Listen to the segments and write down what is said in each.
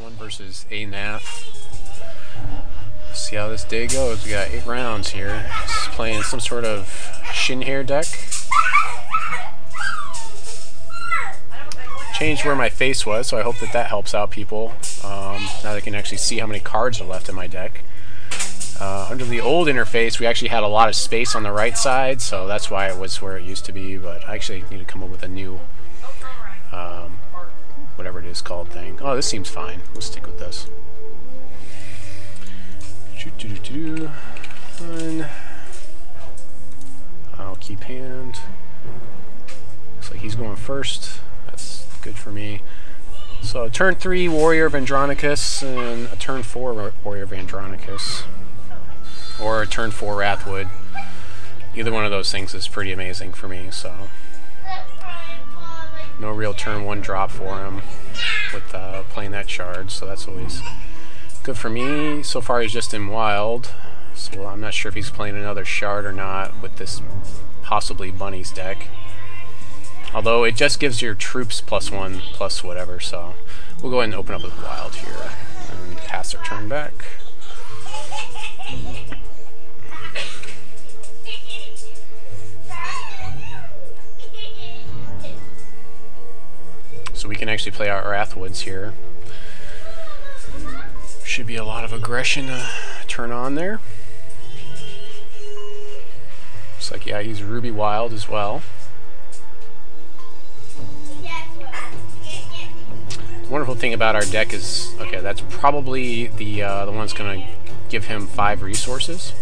Everyone versus A Nath. See how this day goes. We got 8 rounds here. This is playing some sort of shin hair deck. Changed where my face was, so I hope that helps out people. Now they can actually see how many cards are left in my deck. Under the old interface, we actually had a lot of space on the right side, so that's why it was where it used to be, but I actually need to come up with a new, whatever it is called thing. Oh, this seems fine. We'll stick with this. Fine. I'll keep hand. Looks like he's going first. That's good for me. So turn 3 Warrior of Andronicus and a turn 4 Warrior of Andronicus. Or a turn 4 Wrathwood. Either one of those things is pretty amazing for me, so no real turn 1 drop for him with playing that shard, so that's always good for me. So far he's just in wild, so I'm not sure if he's playing another shard or not with this possibly bunnies deck. Although it just gives your troops +1 plus whatever, so we'll go ahead and open up with wild here and pass our turn back. So we can actually play our Wrathwoods here. Should be a lot of aggression to turn on there. Looks like, yeah, he's Ruby Wild as well. The wonderful thing about our deck is, okay, that's probably the one that's going to give him 5 resources.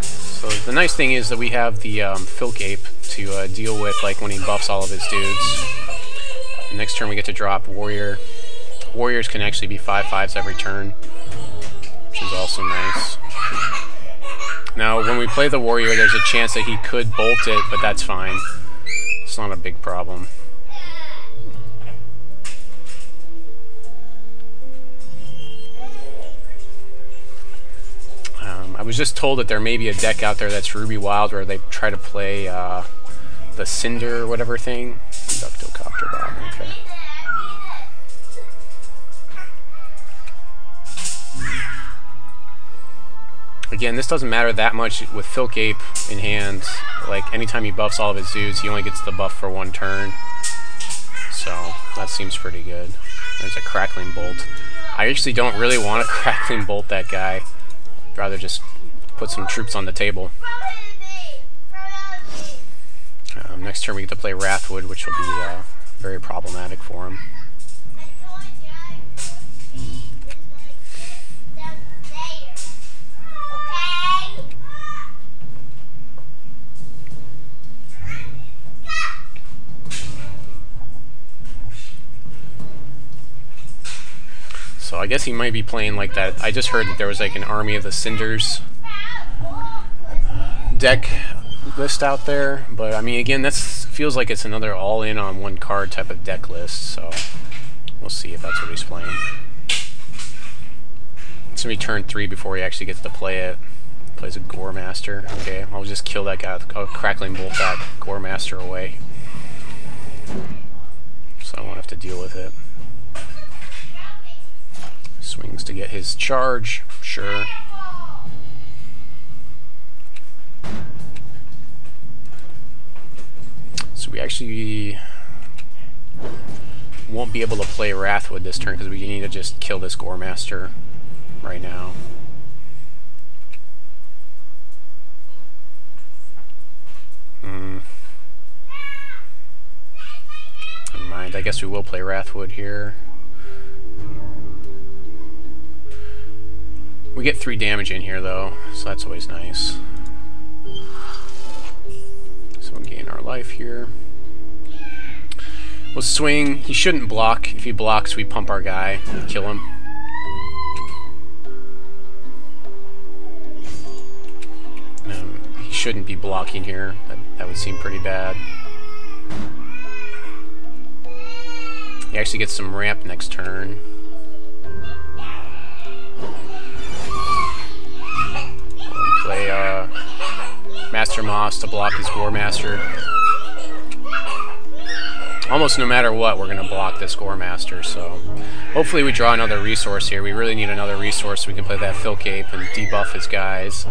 So the nice thing is that we have the Filk Ape to deal with, like when he buffs all of his dudes. And next turn we get to drop Warrior. Warriors can actually be 5/5s every turn, which is also nice. Now when we play the Warrior, there's a chance that he could bolt it, but that's fine. It's not a big problem. I was just told that there may be a deck out there that's Ruby Wild where they try to play the Cinder or whatever thing. Ductocopter bomb, okay. Again, this doesn't matter that much with Filk Ape in hand. Like, anytime he buffs all of his dudes, he only gets the buff for 1 turn. So, that seems pretty good. There's a Crackling Bolt. I actually don't really want to Crackling Bolt that guy. I'd rather just put some troops on the table. Next turn we get to play Wrathwood, which will be very problematic for him. So I guess he might be playing like that. I just heard that there was like an Army of the Cinders deck list out there, but I mean, again, that feels like it's another all-in on 1 card type of deck list, so we'll see if that's what he's playing. It's gonna be turn 3 before he actually gets to play it. Plays a Gore Master. Okay, I'll just kill that guy. I'll Crackling Bolt that Gore Master away, so I won't have to deal with it. Swings to get his charge, sure. So we actually won't be able to play Wrathwood this turn because we need to just kill this Gore Master right now. Never mind, I guess we will play Wrathwood here. We get 3 damage in here though, so that's always nice. So we'll gain our life here. We'll swing. He shouldn't block. If he blocks, we pump our guy and kill him. He shouldn't be blocking here. That would seem pretty bad. He actually gets some ramp next turn. Master Moss to block his Gore Master. Almost no matter what, we're going to block this Gore Master, so hopefully we draw another resource here. We really need another resource so we can play that Filk Ape and debuff his guys.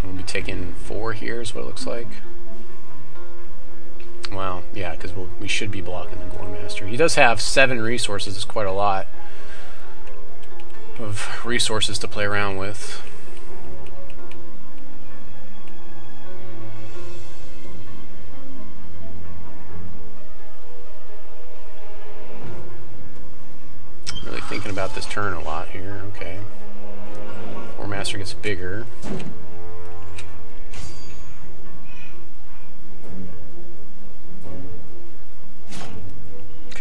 We'll be taking 4 here is what it looks like. Well, yeah, because we should be blocking the Gore Master. He does have 7 resources. It's quite a lot of resources to play around with. Really thinking about this turn a lot here. Okay. Gore Master gets bigger.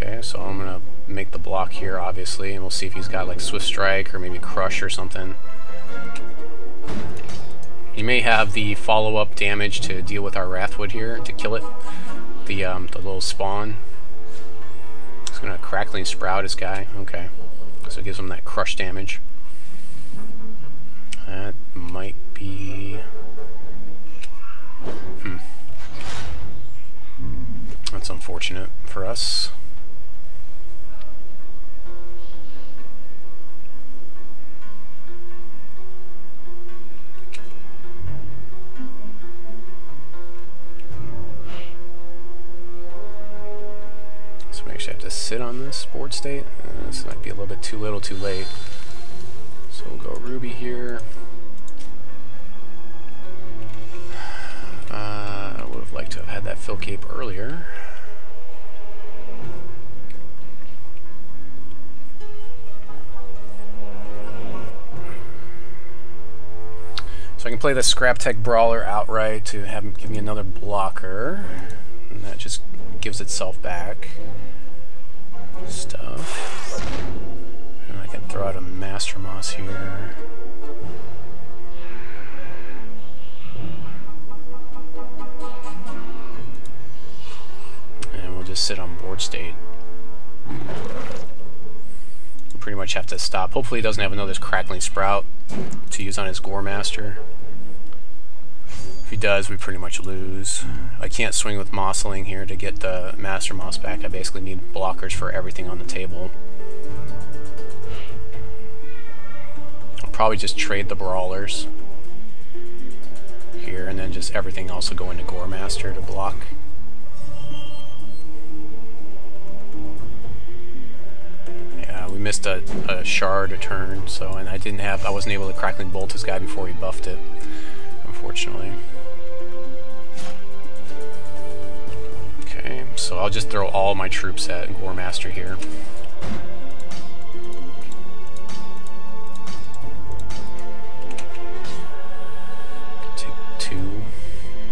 Okay, so I'm gonna make the block here, obviously, and we'll see if he's got like Swift Strike or maybe Crush or something. He may have the follow-up damage to deal with our Wrathwood here to kill it. The little spawn. He's gonna Crackling Sprout his guy. Okay, so it gives him that Crush damage. That might be. That's unfortunate for us. Actually have to sit on this board state. This might be a little bit too little too late. So we'll go Ruby here. I would have liked to have had that Filk Ape earlier. So I can play the Scraptech Brawler outright to have him give me another blocker. And that just gives itself back. Stuff. And I can throw out a Master Moss here. And we'll just sit on board state. We'll pretty much have to stop. Hopefully he doesn't have another Crackling Sprout to use on his Gore Master. If he does, we pretty much lose. I can't swing with Mossling here to get the Master Moss back. I basically need blockers for everything on the table. I'll probably just trade the Brawlers here, and then just everything else will go into Gore Master to block. Yeah, we missed a Shard a turn, so and I wasn't able to Crackling Bolt this guy before he buffed it, unfortunately. Okay, so I'll just throw all my troops at Gore Master here. Take 2.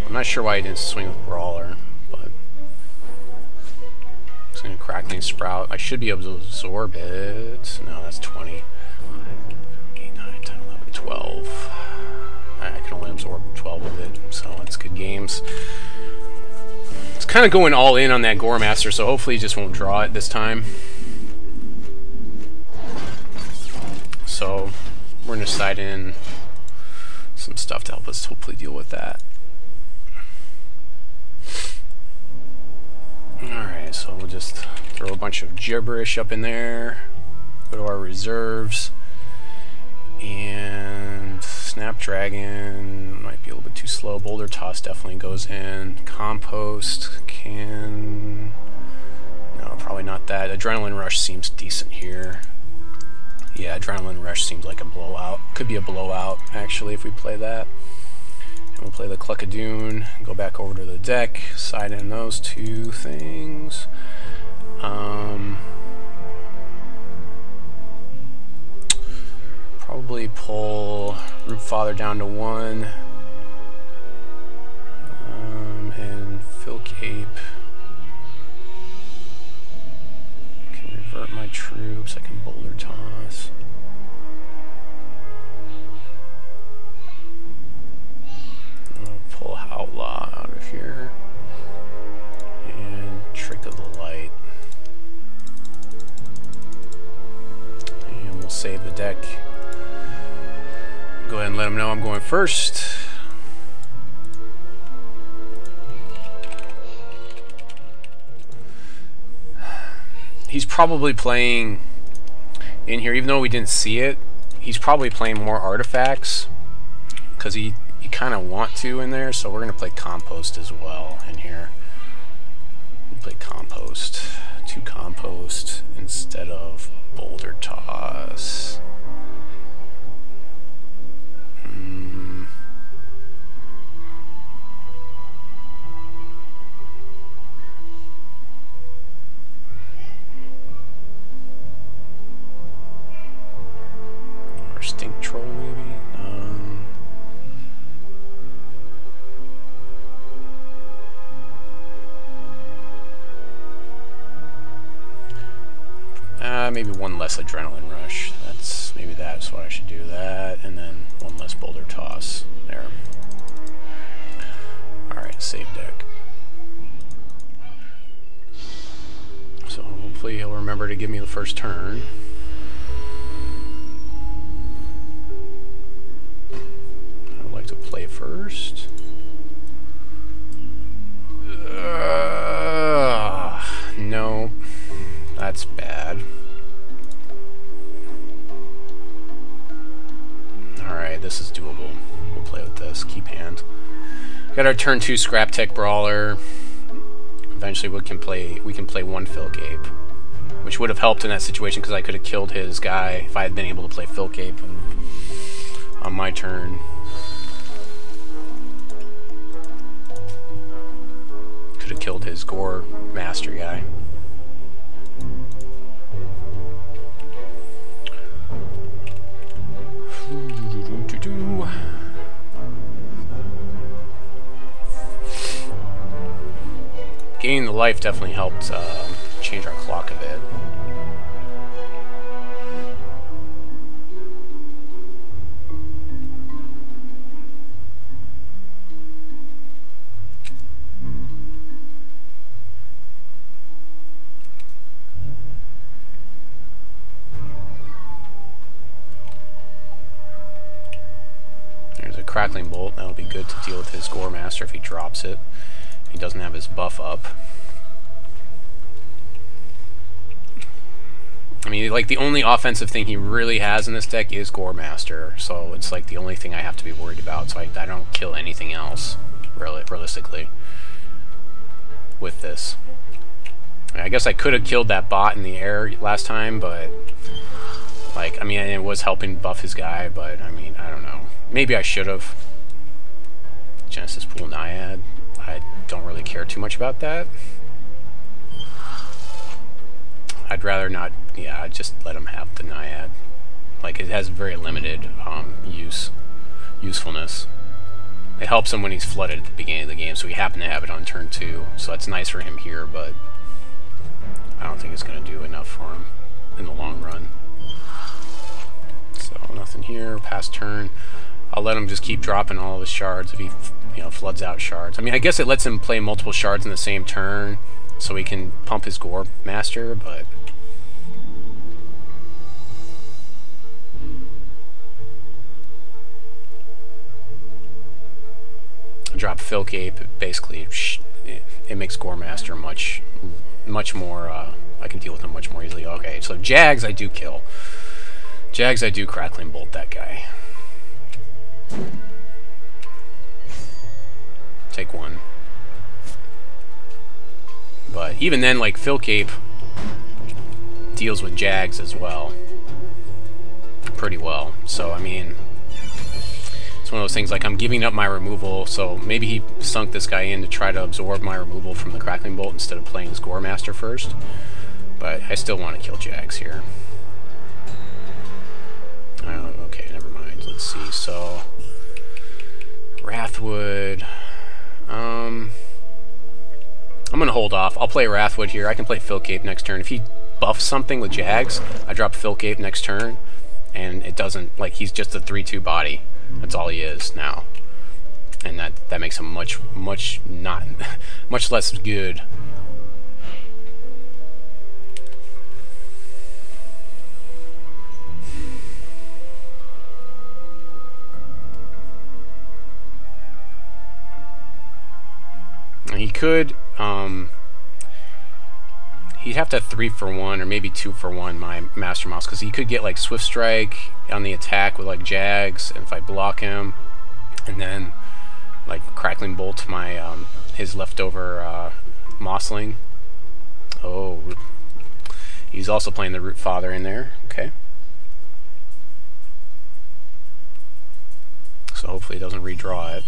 I'm not sure why he didn't swing with Brawler, but it's going to Crackling Sprout. I should be able to absorb it. No, that's 20. 8, 9, 10, 11, 12. I can only absorb 12 of it, so it's good games. It's kind of going all in on that Gore Master, so hopefully he just won't draw it this time. So we're going to side in some stuff to help us hopefully deal with that. Alright, so we'll just throw a bunch of gibberish up in there, go to our reserves, and Snapdragon might be a little bit too slow. Boulder Toss definitely goes in. Compost can... No, probably not that. Adrenaline Rush seems decent here. Yeah, Adrenaline Rush seems like a blowout. Could be a blowout, actually, if we play that. And we'll play the Cluckodon, go back over to the deck, side in those 2 things. Probably pull Rootfather down to 1, and Filk Ape. Can revert my troops. I can Boulder Toss. I'll pull Outlaw out of here and Trick of the Light. going first. He's probably playing in here, even though we didn't see it. He's probably playing more artifacts because he kind of want to in there. So we're gonna play Compost as well in here. We'll play Compost, 2 Compost instead of Boulder Toss. Or Stink Troll maybe? Maybe 1 less Adrenaline Rush. Maybe that's why I should do that, and then 1 less Boulder Toss. There. Alright, save deck. So hopefully he'll remember to give me the first turn. I'd like to play first. No. That's bad. Alright, this is doable. We'll play with this. Keep hand. Got our turn 2 Scraptech Brawler. Eventually we can play 1 Filk Ape, which would have helped in that situation because I could have killed his guy if I had been able to play Filk Ape on my turn. Could have killed his Gore Master guy. Gaining the life definitely helped change our clock a bit. There's a Crackling Bolt. That'll be good to deal with his Gore Master if he drops it. He doesn't have his buff up. I mean, like, the only offensive thing he really has in this deck is Gore Master, so it's like the only thing I have to be worried about, so I don't kill anything else, realistically, with this. I guess I could have killed that bot in the air last time, but, like, I mean, it was helping buff his guy, but, I mean, I don't know. Maybe I should have. Genesis Pool Naiad. I don't really care too much about that. I'd rather not, yeah, I'd just let him have the Naiad. Like, it has very limited usefulness. It helps him when he's flooded at the beginning of the game, so we happen to have it on turn 2, so that's nice for him here, but I don't think it's going to do enough for him in the long run. So, nothing here, pass turn. I'll let him just keep dropping all of his shards if he, you know, floods out shards. I mean, I guess it lets him play multiple shards in the same turn, so he can pump his Gore Master, but drop Filk Ape, basically, it makes Gore Master much more, I can deal with him much more easily. Okay, so Jags I do kill. Jags I do Crackling Bolt that guy. Take 1. But even then, like, Filk Ape deals with Jags as well. Pretty well. So, I mean, it's one of those things, like, I'm giving up my removal, so maybe he sunk this guy in to try to absorb my removal from the Crackling Bolt instead of playing his Gore Master first. But I still want to kill Jags here. Oh, okay, never mind. Let's see. So, Wrathwood. I'm going to hold off. I'll play Wrathwood here. I can play Filk Ape next turn. If he buffs something with Jags, I drop Filk Ape next turn, and it doesn't, like, he's just a 3/2 body. That's all he is now. And that makes him much less good. And he could, he'd have to have 3-for-1 or maybe 2-for-1 my Master Mouse, because he could get like Swift Strike on the attack with like Jags, and if I block him, and then like Crackling Bolt my his leftover Mossling. Oh, he's also playing the Rootfather in there. Okay. So hopefully he doesn't redraw it.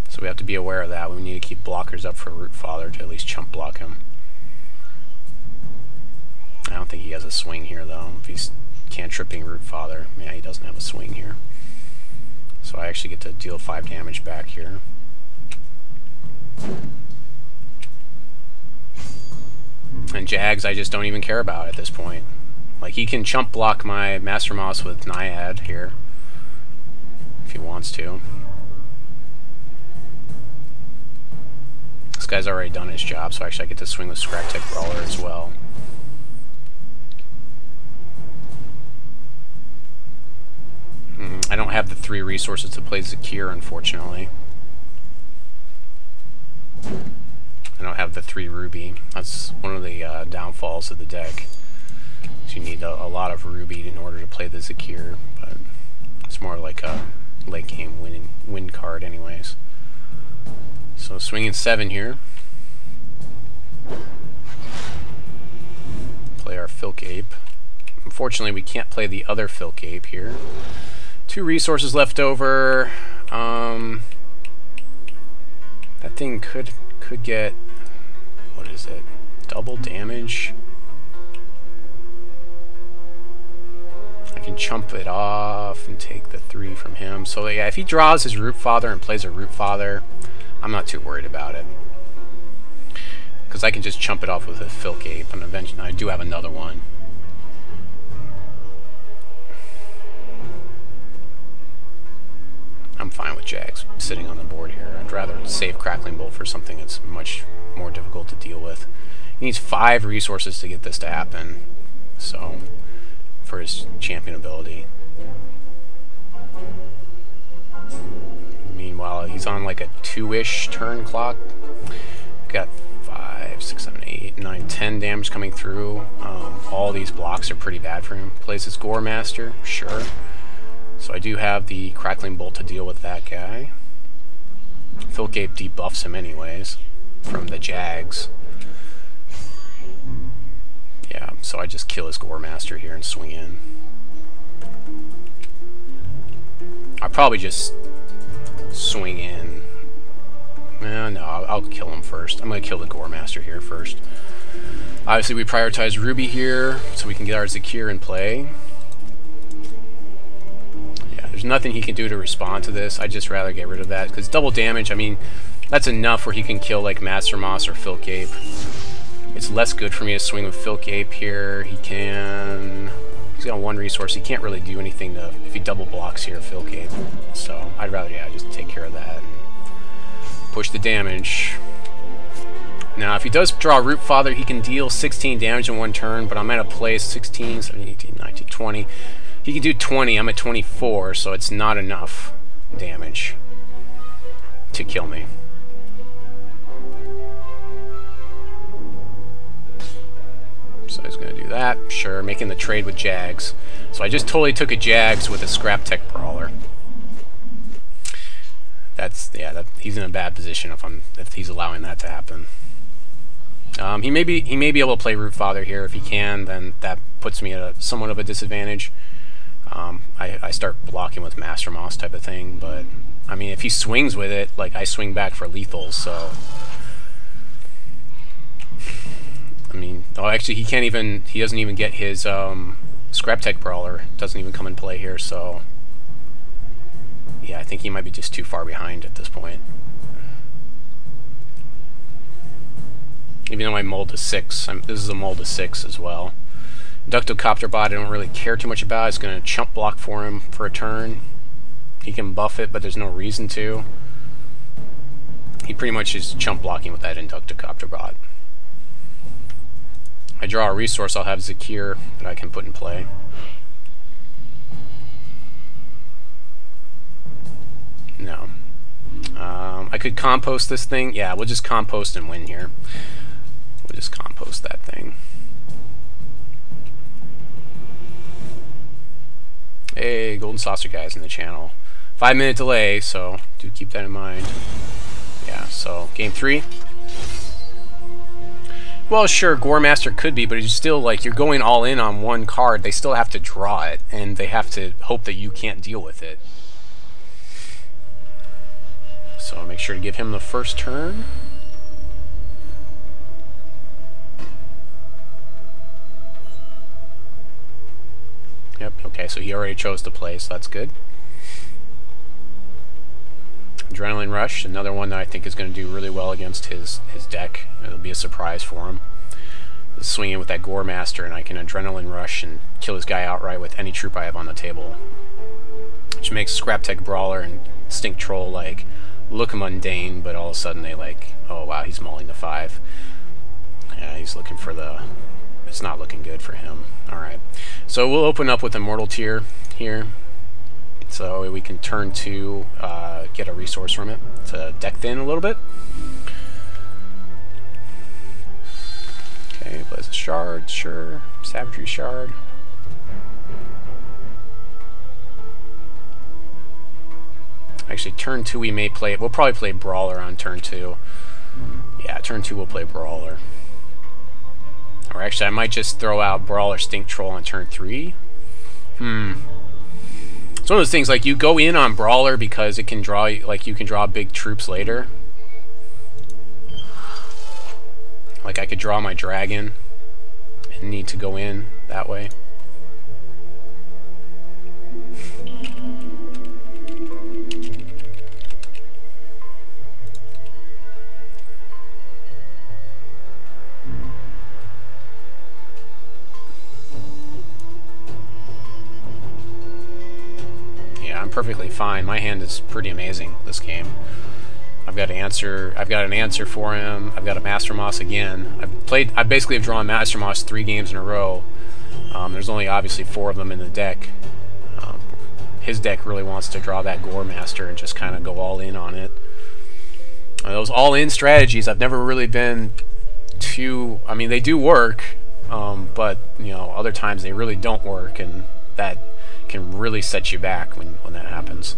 So we have to be aware of that. We need to keep blockers up for Rootfather to at least chump block him. I don't think he has a swing here though. If he's cantripping Rootfather, yeah, he doesn't have a swing here. So I actually get to deal 5 damage back here. And Jags I just don't even care about at this point. Like, he can chump block my Master Mouse with Naiad here if he wants to. This guy's already done his job, so actually I get to swing with Scraptech Brawler as well. I don't have the 3 resources to play Zakiir, unfortunately. I don't have the 3 Ruby. That's one of the downfalls of the deck. So you need a lot of Ruby in order to play the Zakiir, but it's more like a late game win card anyways. So swinging 7 here. Play our Filk Ape. Unfortunately, we can't play the other Filk Ape here. 2 resources left over. That thing could get, what is it? Double damage. I can chump it off and take the 3 from him. So yeah, if he draws his Rootfather and plays a Rootfather, I'm not too worried about it, because I can just chump it off with a Filk Ape, and eventually I do have another one. I'm fine with Jags sitting on the board here. I'd rather save Crackling Bolt for something that's much more difficult to deal with. He needs 5 resources to get this to happen, so for his champion ability. Meanwhile, he's on like a 2-ish turn clock. Got 5, 6, 7, 8, 9, 10 damage coming through. All these blocks are pretty bad for him. Plays his Gore Master, sure. So I do have the Crackling Bolt to deal with that guy. Filk Ape debuffs him anyways from the Jags. Yeah, so I just kill his Gore Master here and swing in. I'll probably just swing in. No, I'll kill him first. I'm going to kill the Gore Master here first. Obviously we prioritize Ruby here so we can get our Zakiir in play. There's nothing he can do to respond to this. I'd just rather get rid of that, because double damage, I mean, that's enough where he can kill like Master Moss or Filk Ape. It's less good for me to swing with Filk Ape here. He's got 1 resource. He can't really do anything if he double blocks here, Filk Ape. So I'd rather, yeah, just take care of that. Push the damage. Now, if he does draw Rootfather, he can deal 16 damage in 1 turn, but I'm at a place 16, 17, 18, 19, 20. He can do 20, I'm at 24, so it's not enough damage to kill me. So he's going to do that, sure, making the trade with Jags. So I just totally took a Jags with a Scraptech Brawler. That's, yeah, he's in a bad position if he's allowing that to happen. He may be able to play Rootfather here. If he can, then that puts me at somewhat of a disadvantage. I start blocking with Master Moss type of thing, but I mean, if he swings with it, like I swing back for lethals, so I mean, oh, actually he doesn't even get his Scraptech Brawler, doesn't even come in play here, so yeah, I think he might be just too far behind at this point. Even though I mold to 6, this is a mold to 6 as well. Inductocopter Bot I don't really care too much about. It's going to chump block for him for a turn. He can buff it, but there's no reason to. He pretty much is chump blocking with that Inductocopter Bot. I draw a resource, I'll have Zakiir that I can put in play. No. I could compost this thing. Yeah, we'll just compost and win here. We'll just compost that thing. Hey, Golden Saucer guys in the channel. 5-minute delay, so do keep that in mind. Yeah, so game 3. Well, sure, Goremaster could be, but it's still like you're going all in on one card. They still have to draw it, and they have to hope that you can't deal with it. So make sure to give him the first turn. Yep, okay, so he already chose to play, so that's good. Adrenaline Rush, another one that I think is going to do really well against his deck. It'll be a surprise for him. Swing in with that Goremaster, and I can Adrenaline Rush and kill his guy outright with any troop I have on the table. Which makes Scraptech Brawler and Stink Troll like look mundane, but all of a sudden they like, oh wow, he's mauling the 5. Yeah, he's looking for the... It's not looking good for him. Alright, so we'll open up with Immortal Tear here. So we can turn to get a resource from it to deck thin a little bit. Okay, plays a Shard, sure. Savagery Shard. Actually, turn 2 we may play... We'll probably play Brawler on turn 2. Yeah, turn 2 we'll play Brawler. Or actually, I might just throw out Brawler Stink Troll on turn 3. It's one of those things, like, you go in on Brawler because it can draw, like, you can draw big troops later. Like, I could draw my Dragon and need to go in that way. Perfectly fine. My hand is pretty amazing this game. I've got an answer for him. I've got a Master Moss again. I basically have drawn Master Moss 3 games in a row. There's only obviously 4 of them in the deck. His deck really wants to draw that Goremaster and just kind of go all in on it. Those all-in strategies, I've never really been too... I mean, they do work, but, you know, other times they really don't work, and that can really set you back when that happens.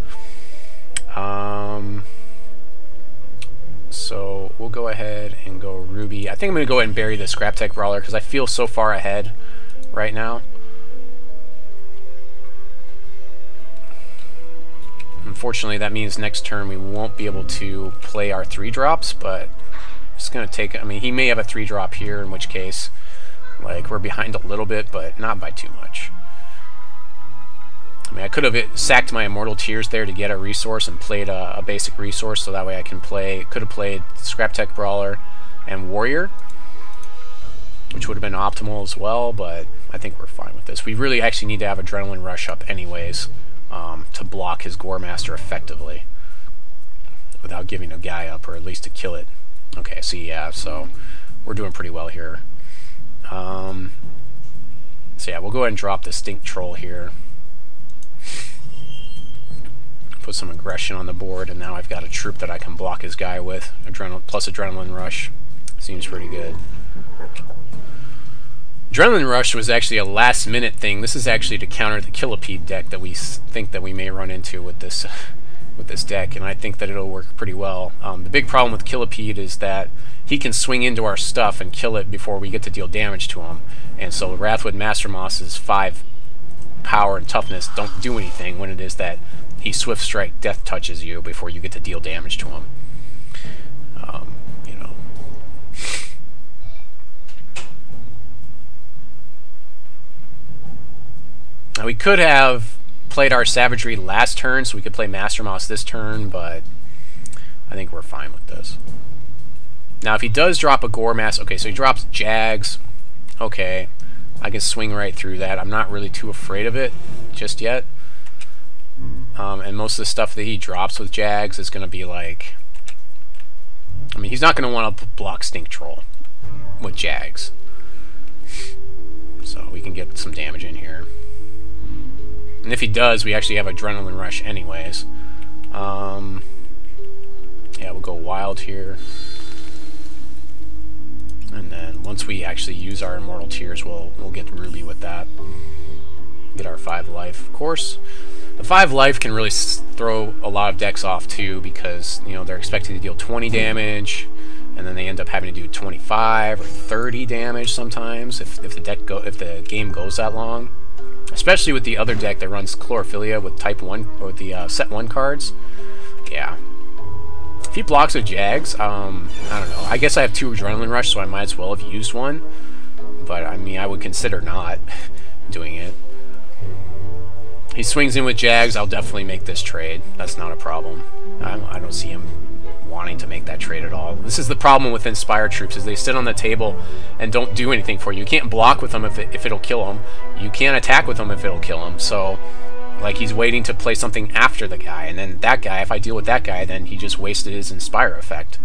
So we'll go ahead and go Ruby. I think I'm going to go ahead and bury the Scraptech Brawler because I feel so far ahead right now. Unfortunately, that means next turn we won't be able to play our 3-drops, but it's going to take... I mean, he may have a 3-drop here, in which case, like, we're behind a little bit, but not by too much. I mean, I could have sacked my Immortal Tears there to get a resource and played a basic resource, so that way I can play... Could have played Scraptech Brawler and Warrior, which would have been optimal as well, but I think we're fine with this. We really actually need to have Adrenaline Rush up anyways to block his Goremaster effectively without giving a guy up, or at least to kill it. Okay, so yeah, so we're doing pretty well here. So yeah, we'll go ahead and drop the Stink Troll here. Put some aggression on the board, and now I've got a troop that I can block his guy with. Plus Adrenaline Rush. Seems pretty good. Adrenaline Rush was actually a last-minute thing. This is actually to counter the Killipede deck that we think that we may run into with this deck, and I think that it'll work pretty well. The big problem with Killipede is that he can swing into our stuff and kill it before we get to deal damage to him. And so Wrathwood Master Moss's 5 power and toughness don't do anything when it is that he Swift Strike death touches you before you get to deal damage to him. You know. Now we could have played our Savagery last turn, so we could play Master Moss this turn, but I think we're fine with this. Now if he does drop a Goremaster, okay, so he drops Jags, okay, I can swing right through that. I'm not really too afraid of it just yet. And most of the stuff that he drops with Jags is going to be like... I mean, he's not going to want to block Stink Troll with Jags. So we can get some damage in here. And if he does, we actually have Adrenaline Rush anyways. go wild here. And then once we actually use our Immortal Tears, we'll get Ruby with that. Get our 5 life. Of course, the 5 life can really throw a lot of decks off too, because you know they're expected to deal 20 damage, and then they end up having to do 25 or 30 damage sometimes if the game goes that long. Especially with the other deck that runs Chlorophylla with Type 1 or the Set 1 cards. Yeah. If he blocks with Jags, I don't know. I guess I have 2 Adrenaline Rush, so I might as well have used one. But, I mean, I would consider not doing it. He swings in with Jags, I'll definitely make this trade. That's not a problem. I don't see him wanting to make that trade at all. This is the problem with Inspire Troops, is they sit on the table and don't do anything for you. You can't block with them if it'll kill them. You can't attack with them if it'll kill them. So... like, he's waiting to play something after the guy, and then that guy, if I deal with that guy, then he just wasted his Inspire effect.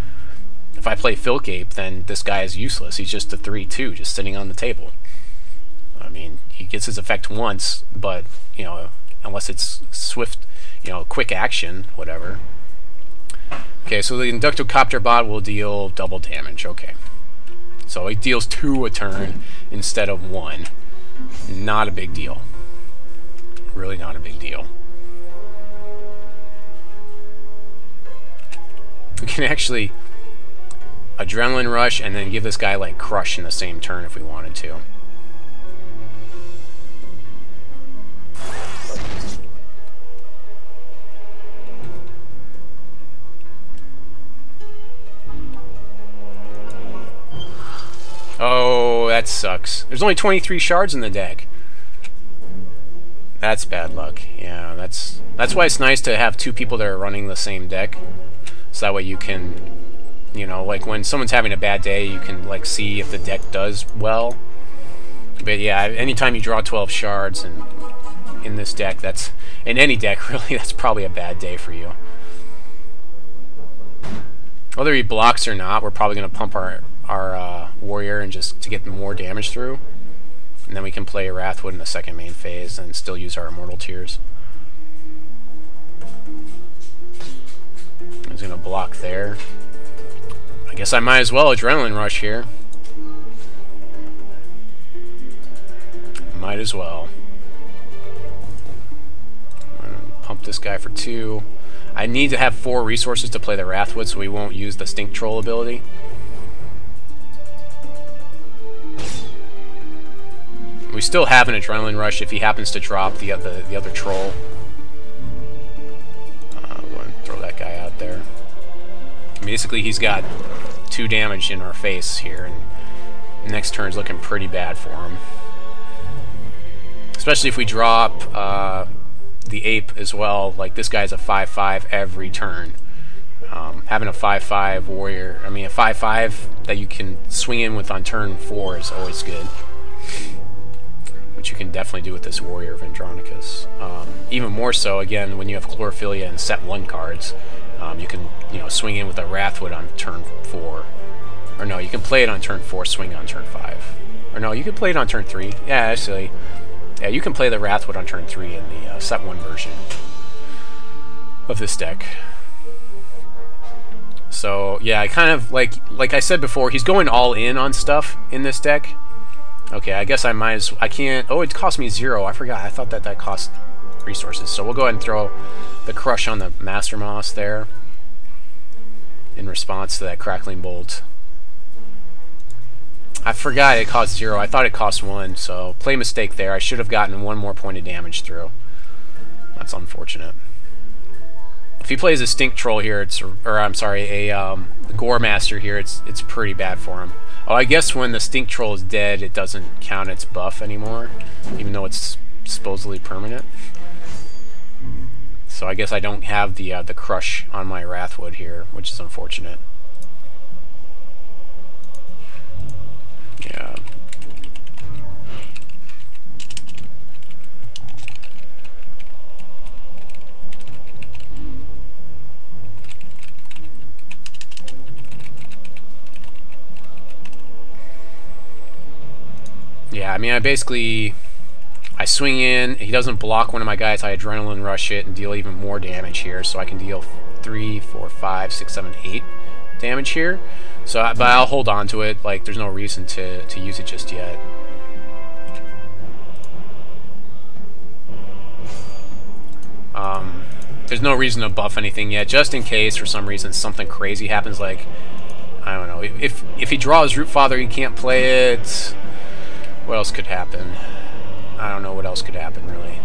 If I play Filk Ape, then this guy is useless. He's just a 3-2, just sitting on the table. I mean, he gets his effect once, but, you know, unless it's swift, you know, quick action, whatever. Okay, so the Inductocopter bot will deal double damage, okay. So it deals 2 a turn instead of 1. Not a big deal. Really not a big deal. We can actually Adrenaline Rush and then give this guy like Crush in the same turn if we wanted to. Oh, that sucks. There's only 23 shards in the deck. That's bad luck. Yeah, that's why it's nice to have 2 people that are running the same deck. So that way you can, you know, like when someone's having a bad day, you can like see if the deck does well. But yeah, anytime you draw 12 shards and in this deck, that's in any deck really, that's probably a bad day for you. Whether he blocks or not, we're probably going to pump our warrior and just to get more damage through. And then we can play Wrathwood in the second main phase and still use our Immortal Tears. He's going to block there. I guess I might as well Adrenaline Rush here. Might as well. Pump this guy for 2. I need to have 4 resources to play the Wrathwood, so we won't use the Stink Troll ability. We still have an Adrenaline Rush if he happens to drop the other troll. I'll go and throw that guy out there. Basically, he's got 2 damage in our face here, and next turn's looking pretty bad for him. Especially if we drop the Ape as well. Like, this guy's a 5-5 every turn. Having a 5-5 warrior, I mean a 5-5 that you can swing in with on turn 4 is always good. Which you can definitely do with this Warrior of Andronicus. Even more so, again, when you have Chlorophylla and Set 1 cards, you can, you know, swing in with a Wrathwood on turn 4. Or no, you can play it on turn 4, swing on turn 5. Or no, you can play it on turn 3. Yeah, actually, yeah, you can play the Wrathwood on turn 3 in the Set 1 version of this deck. So, yeah, I kind of, like I said before, he's going all in on stuff in this deck. Okay, I guess I might as... I can't... Oh, it cost me 0. I forgot. I thought that cost resources. So we'll go ahead and throw the Crush on the Master Moss there in response to that Crackling Bolt. I forgot it cost 0. I thought it cost 1, so play mistake there. I should have gotten 1 more point of damage through. That's unfortunate. If he plays a Stink Troll here, or I'm sorry, a Gore Master here, it's pretty bad for him. Oh, I guess when the Stink Troll is dead, it doesn't count its buff anymore, even though it's supposedly permanent. So I guess I don't have the Crush on my Wrathwood here, which is unfortunate. Yeah. Yeah, I mean, I swing in, he doesn't block one of my guys, I Adrenaline Rush it and deal even more damage here, so I can deal 3, 4, 5, 6, 7, 8 damage here. So, but I'll hold on to it. Like, there's no reason to use it just yet. There's no reason to buff anything yet, just in case for some reason something crazy happens. Like, I don't know, if he draws Rootfather, he can't play it. What else could happen? I don't know what else could happen, really.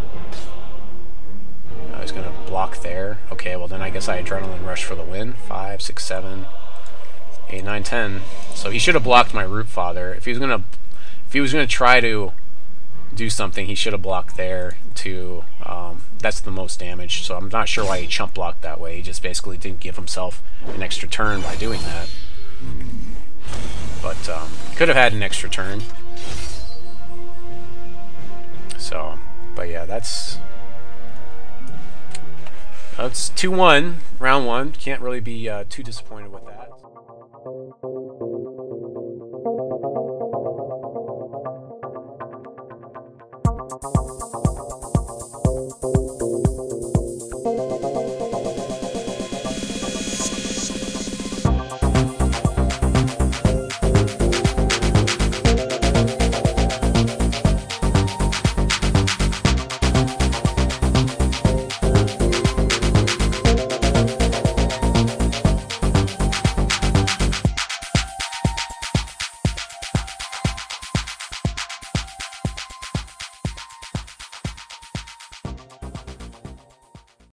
He's gonna block there. Okay, well then I guess I Adrenaline Rush for the win. 5, 6, 7, 8, 9, 10. So he should have blocked my Rootfather. If he was gonna try to do something, he should have blocked there to that's the most damage. So I'm not sure why he chump blocked that way. He just basically didn't give himself an extra turn by doing that. But could have had an extra turn. So, but yeah, that's 2-1, round 1. Can't really be too disappointed with that.